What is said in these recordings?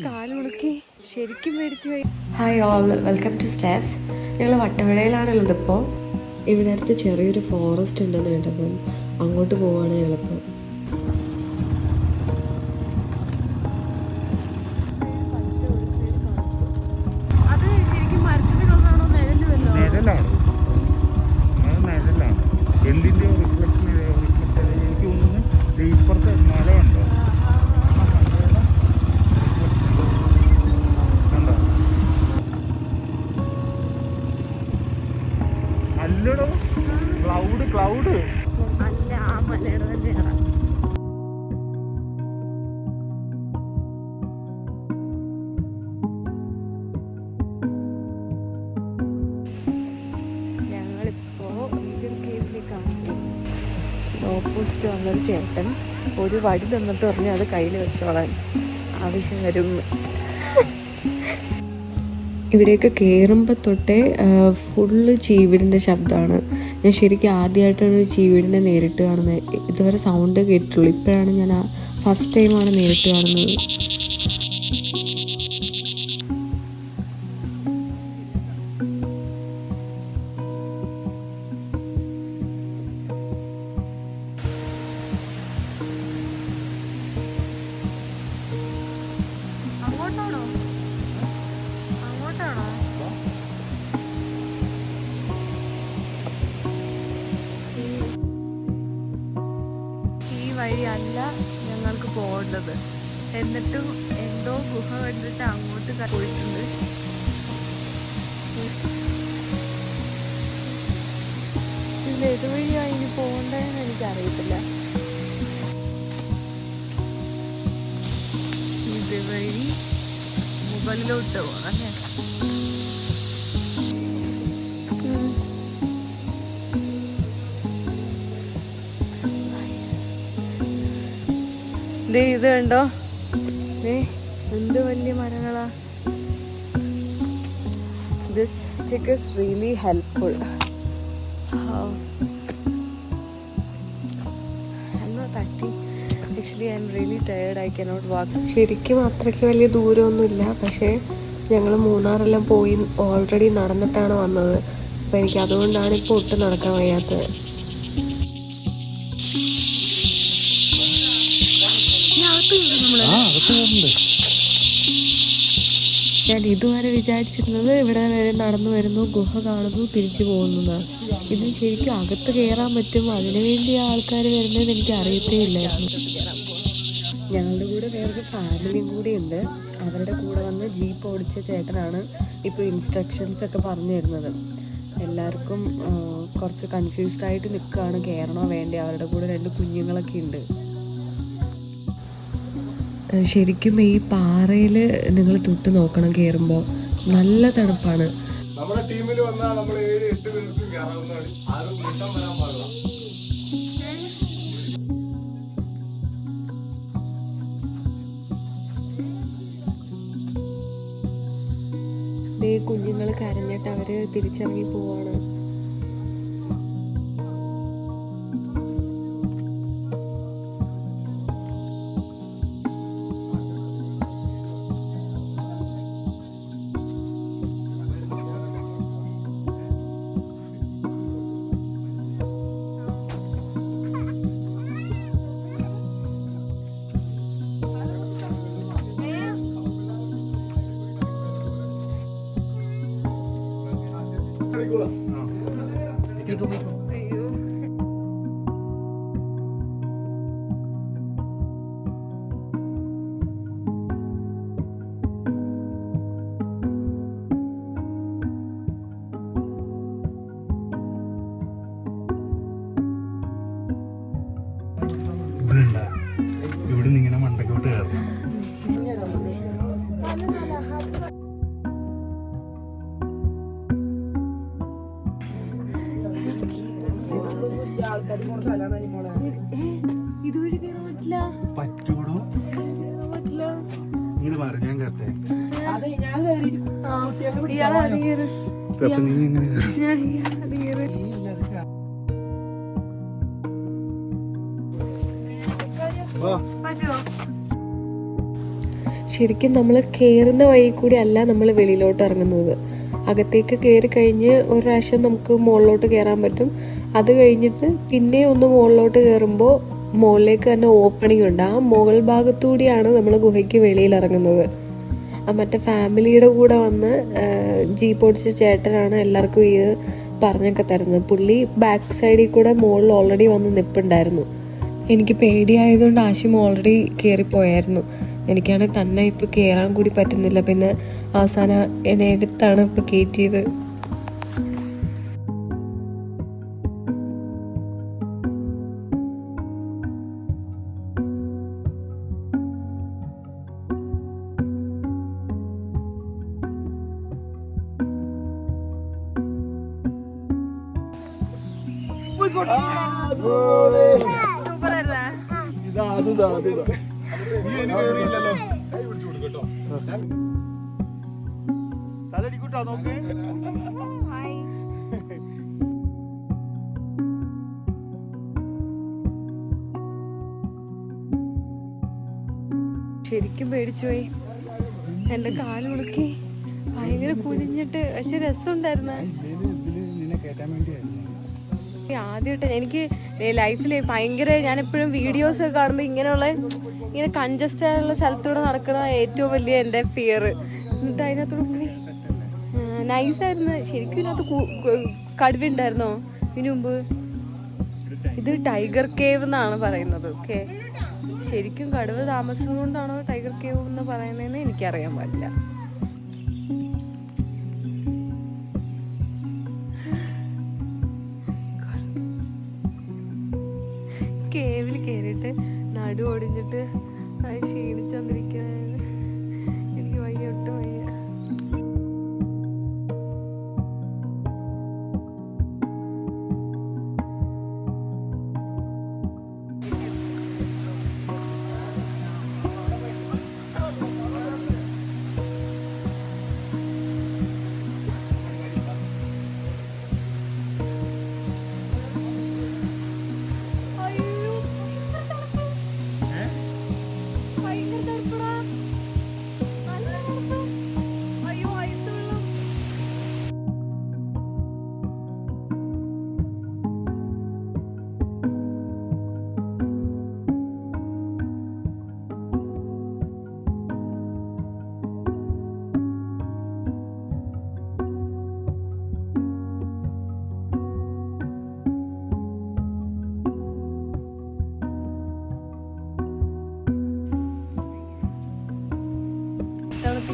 കാലുളുക്കി ശരിക്കും മേടിച്ചു പോയി. Hi all, welcome to steps. ഞങ്ങൾ വട്ടവടയിലാണുള്ളത്. ഇപ്പോൾ ഇവിടെ അടുത്ത് ചെറിയൊരു ഫോറസ്റ്റ് ഉണ്ടെന്ന് കേട്ടപ്പം അങ്ങോട്ട് പോവാണ് ഞങ്ങളിപ്പോൾ. അത് ശരിക്കും മരത്തിന്റെ കളറാണോ നിഴലുമല്ലോ? നിഴലാണ്, നിഴലാണ്. എന്തിന്റെ റിഫ്ലക്ഷൻ എനിക്ക് തോന്നുന്നു. ഇപ്പുറത്തെ മല ഉണ്ടോ? അല്ലടോ, ക്ലൗഡ് അല്ല, ആ മലയുടെ തന്നെയാണ്. ഞങ്ങളിപ്പോ ഈഗിൾ കേവിലേക്കാണ്. ഓപ്പോസിറ്റ് വന്നൊരു ചേട്ടൻ ഒരു വടി തന്നിട്ട് പറഞ്ഞ് അത് കയ്യിൽ വെച്ചോളാൻ, ആവശ്യം വരും. ഇവിടേക്ക് കയറുമ്പോൾ തൊട്ടേ ഫുള്ള് ചീവീടിൻ്റെ ശബ്ദമാണ്. ഞാൻ ശരിക്കും ആദ്യമായിട്ടാണ് ഒരു ചീവീടിനെ നേരിട്ട് കാണുന്നത്. ഇതുവരെ സൗണ്ട് കേട്ടിട്ടുള്ളൂ. ഇപ്പോഴാണ് ഞാൻ ഫസ്റ്റ് ടൈമാണ് നേരിട്ട് കാണുന്നത്. അങ്ങോട്ടാണോ? അങ്ങോട്ടാണോ? ഈ വഴിയല്ല ഞങ്ങൾക്ക് പോകേണ്ടത്. എന്നിട്ടും എന്തോ ഗുഹ കണ്ടിട്ട് അങ്ങോട്ട് പോയിട്ടുണ്ട്. ഇതിൽ ഏതുവഴിയാ ഇനി പോകേണ്ടതെന്ന് എനിക്കറിയത്തില്ല. ഇതുവഴി മുകളിലോട്ട് പോകണം അല്ലേ? ഇത് കണ്ടോ, എന്ത് വലിയ മരങ്ങളാ. This stick is really helpful. Actually, I'm really tired. I cannot walk. ശരിക്കും അത്രയ്ക്ക് വലിയ ദൂരമൊന്നുമില്ല. പക്ഷേ ഞങ്ങൾ മൂന്നാറെല്ലാം പോയി ഓൾറെഡി നടന്നിട്ടാണ് വന്നത്. അപ്പോൾ എനിക്ക് അതുകൊണ്ടാണ് ഇപ്പോൾ ഒട്ടും നടക്കാൻ വയ്യാത്തത്. ഞാൻ ഇതുവരെ വിചാരിച്ചിരുന്നത് ഇവിടെ വരെ നടന്നു വരുന്നു, ഗുഹ കാണുന്നു, തിരിച്ചു പോകുന്നതാണ്. ഇത് ശരിക്കും അകത്ത് കയറാൻ പറ്റും, അതിനുവേണ്ടി ആൾക്കാർ വരുന്നത് എനിക്ക് അറിയത്തേ ഇല്ലായിരുന്നു. ഞങ്ങളുടെ കൂടെ വേറൊരു ഫാമിലിയും കൂടി ഉണ്ട്. അവരുടെ കൂടെ വന്ന് ജീപ്പ് ഓടിച്ച ചേട്ടനാണ് ഇപ്പോൾ ഇൻസ്ട്രക്ഷൻസ് ഒക്കെ പറഞ്ഞു തരുന്നത്. എല്ലാവർക്കും കുറച്ച് കൺഫ്യൂസ്ഡ് ആയിട്ട് നിൽക്കുകയാണ്, കയറണോ വേണ്ടേ. അവരുടെ കൂടെ 2 കുഞ്ഞുങ്ങളൊക്കെ ഉണ്ട്. ശരിക്കും ഈ പാറയിൽ നിങ്ങൾ തൊട്ട് നോക്കണം. കയറുമ്പോൾ നല്ല തണുപ്പാണ്. നമ്മുടെ ടീമിൽ വന്നാൽ നമ്മൾ 7-8 പേർക്ക് കയറാവുന്നതാണ്. ആരും കൂട്ടം വരാൻ പാടില്ല. കുഞ്ഞുങ്ങൾ കരഞ്ഞിട്ട് അവര് തിരിച്ചിറങ്ങി പോവാണ്. ഇവിടെ നിന്ന് ഇങ്ങനെ മണ്ടക്കോട്ട് കയറണം. ഇതുവഴി കയറാൻ പറ്റില്ല. പറ്റൂടോ? ഇങ്ങനെ പറഞ്ഞാൻ കറക്റ്റ്. നീ എങ്ങനെ ശരിക്കും നമ്മൾ കയറുന്ന വഴി കൂടി അല്ല നമ്മൾ വെളിയിലോട്ട് ഇറങ്ങുന്നത്. അകത്തേക്ക് കയറി കഴിഞ്ഞ് ഒരു പ്രാവശ്യം നമുക്ക് മുകളിലോട്ട് കയറാൻ പറ്റും. അത് കഴിഞ്ഞിട്ട് പിന്നെ ഒന്ന് മുകളിലോട്ട് കയറുമ്പോൾ മുകളിലേക്ക് തന്നെ ഓപ്പണിംഗ് ഉണ്ട്. ആ മുകൾ ഭാഗത്തുകൂടിയാണ് നമ്മൾ ഗുഹയ്ക്ക് വെളിയിൽ ഇറങ്ങുന്നത്. മറ്റേ ഫാമിലിയുടെ കൂടെ വന്ന് ജീപ്പ് ഓടിച്ച ചേട്ടനാണ് എല്ലാവർക്കും ഇത് പറഞ്ഞൊക്കെ തരുന്നത്. പുള്ളി ബാക്ക് സൈഡിൽ കൂടെ മുകളിൽ ഓൾറെഡി വന്ന് നിൽപ്പുണ്ടായിരുന്നു. എനിക്ക് പേടിയായതുകൊണ്ട് ആശിം ഓൾറെഡി കയറിപ്പോയായിരുന്നു. എനിക്കാണെങ്കിൽ തന്നെ ഇപ്പോൾ കയറാൻ കൂടി പറ്റുന്നില്ല. പിന്നെ അവസാനം എന്നെ എടുത്താണ് ഇപ്പോൾ കയറ്റിയത്. ശരിക്കും പേടിച്ചുപോയി. എൻ്റെ കാല് മുളുക്കി ഭയങ്കര കുനിഞ്ഞിട്ട്. പക്ഷെ രസമുണ്ടായിരുന്നു. ആദ്യമായിട്ട് എനിക്ക് ലൈഫിൽ ഭയങ്കര, ഞാനെപ്പോഴും വീഡിയോസ് ഒക്കെ കാണുമ്പോൾ ഇങ്ങനെ കൺജസ്റ്റ് ആയുള്ള സ്ഥലത്തൂടെ നടക്കണ ഏറ്റവും വലിയ എൻ്റെ ഫിയർ. എന്നിട്ട് അതിനകത്തോട് പോയി. നൈസായിരുന്നു. ശരിക്കും ഇതിനകത്ത് കടുവ ഉണ്ടായിരുന്നോ ഇതിനു മുമ്പ്? ഇത് ടൈഗർ കേവ് എന്നാണ് പറയുന്നത്. ഓക്കെ, ശരിക്കും കടുവ താമസിച്ചതുകൊണ്ടാണോ ടൈഗർ കേവ് എന്ന് പറയുന്നതെന്ന് എനിക്കറിയാൻ പാടില്ല. കേവിൽ കയറിയിട്ട് നടു ഒടിഞ്ഞിട്ട് ക്ഷീണിച്ചു വന്നിരിക്കുകയാണ്. എനിക്ക് വയ്യ, ഒട്ടും വയ്യ.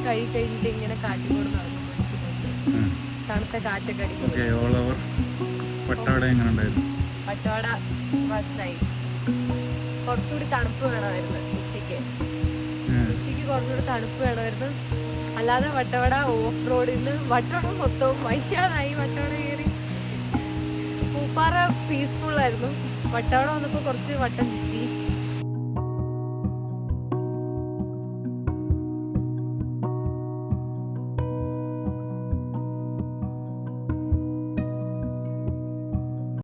കൈ കഴിഞ്ഞിട്ട് ഇങ്ങനെ കാറ്റിക്കൂടെ നടന്നു. തണുത്ത കാറ്റൊക്കെ അടിക്കും. പട്ടവാട വാസ് നൈസ്. കുറച്ചുകൂടി തണുപ്പ് വേണമായിരുന്നു ഉച്ചയ്ക്ക് കുറച്ചുകൂടി തണുപ്പ് വേണമായിരുന്നു. അല്ലാതെ വട്ടവട ഓഫ് റോഡിൽ വട്ടവട മൊത്തവും വയ്യാതായി. വട്ടവട കയറി പൂപ്പാറ പീസ്ഫുൾ ആയിരുന്നു. വട്ടവട വന്നപ്പോൾ കുറച്ച് വട്ടം